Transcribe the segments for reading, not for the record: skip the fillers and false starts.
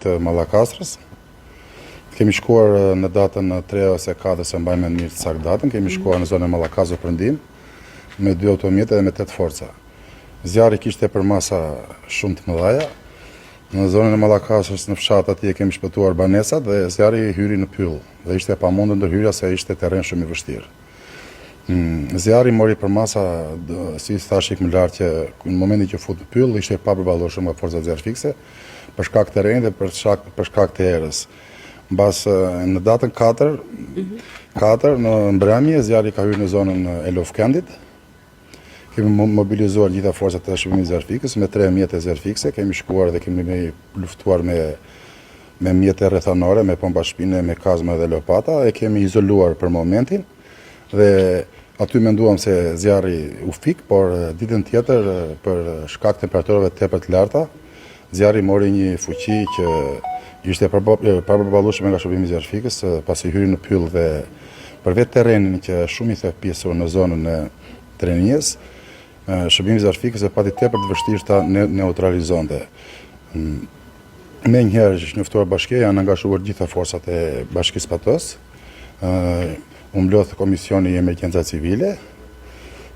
të Mallakastrës. Kemi shkuar në datën 3 ose 4 se mbajmë mirë të saktë datën, kemi shkuar në zonën e Mallakazës për ndihmë me 2 automjete dhe me 8 forca. Zjarri kishte për masa shumë të mëdha. Në zonën e Mallakazës në fshat atje kemi shpëtuar banesat dhe zjarri hyri në pyll dhe ishte pamundur ndërhyrja se ishte terren shumë i vështirë. Zjarri mori për masa, si thash më lart, që në momentin që fut në pyll ishte pa përballuar nga forcat zjarri fikse për shkak të terrenit dhe për shkak të erës. Mbas në datën 4 në mbrëmje zjarri ka hyrë në zonën e Lofkendit. Kemi mobilizuar gjitha forcat të shërbimit zjarri fikës me 3 mjete zjarri fikse, kemi shkuar dhe kemi luftuar me mjete rrethanore, me pompa shpine, me kazma dhe lopata, e kemi izoluar për momentin dhe aty menduam se zjarri u fik, por ditën tjetër për shkak temperaturave tepër të larta, zjarri mori një fuqi që ishte papërballueshme nga shërbimi i zjarri fikës, pasi hyri në pyll dhe për vetë terrenin që shumë i theppisur në zonën e Trenijes, shërbimi i zjarri fikës e pati tepër të vështirë ta neutralizonte. Menjëherë që njoftuar bashkia janë angazhuar gjitha forcat e bashkisë Patos. U mblodh komisioni i emergjenca civile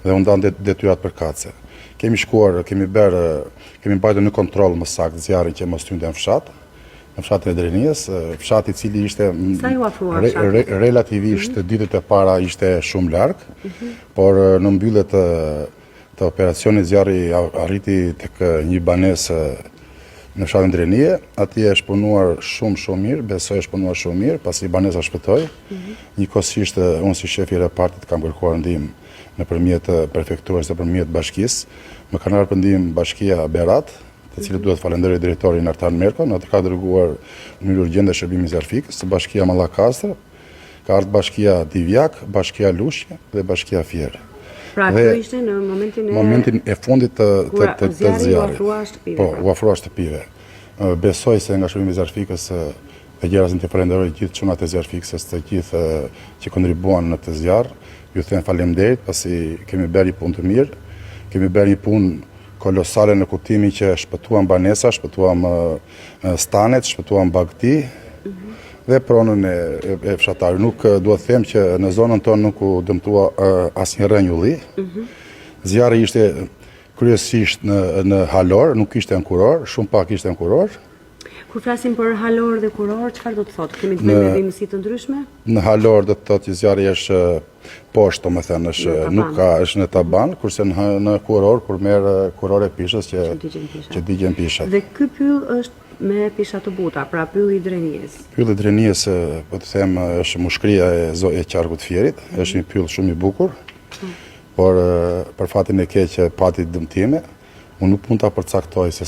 dhe u ndan detyrat përkatëse. Kemi shkuar, kemi mbajtur në kontroll më saktë zjarrin që mos hynte në fshat. Në fshatin e Drenijes, fshati i cili ishte relativisht ditët e para ishte shumë larg, por në mbyllet të operacionit zjarri arriti tek një banesë në fshatin Drenije, atje është punuar shumë mirë, besoj është punuar shumë mirë, pasi banesa shpëtoi. Njëkohësisht unë si shefi i repartit kam kërkuar ndihmë nëpërmjet prefekturës dhe nëpërmjet bashkisë. Më kanë ardhur ndihmë bashkia Berat, të cilët duhet falenderoj drejtorin Artan Merko, në atë ka dërguar në mënyrë urgjente shërbimi i zjarri fikës, bashkia Mallakastër, ka ardhur bashkia Divjak, bashkia Lushje dhe bashkia Fier. Pra kjo ishte në momentin e fundit të zjarrit. Po, u afrua shtëpive. Besoj se nga shërbimi i zjarri fikës dhe gjeras në të falenderoj gjithë çunat e zjarri fikës, të gjithë që kontribuan në të zjarr. Ju them faleminderit pasi kemi bërë një punë të mirë, kemi bërë një punë kolosale në kuptimin që shpëtuam banesa, shpëtuam stanet, shpëtuam bagti dhe pronën e fshatarit. Nuk duhet të them që në zonën tonë nuk u dëmtua asnjë rrënjulli. Zjarri ishte kryesisht në halor, nuk ishte në kuror, shumë pak ishte në kuror. Kur flasim për halor dhe kuror, çfarë do të thotë? Kemi të bëjmë me dhimbësi të ndryshme? Në halor do të thotë që zjarri është poshtë, domethënë është në taban, kurse në kuror kur merr kurore pishës që digjen pishat. Dhe ky pyll është me pisha të buta, pra pylli i Drenijes. Pylli i Drenijes, po të them, është mushkëria e qarkut Fierit, është një pyll shumë i bukur, por për fatin e keq pati dëmtime. Unë nuk mund ta përcaktoj se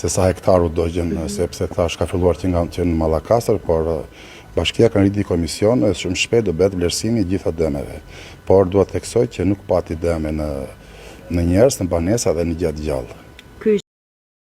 sa hektaru do gjen, sepse tash ka filluar që në Mallakastër, por bashkia ka rriti komision dhe shumë shpejt do bëhet vlerësimi i gjitha dëmeve. Por dua të theksoj që nuk pati dëme në njerëz, në banesa dhe në gjatë gjallë.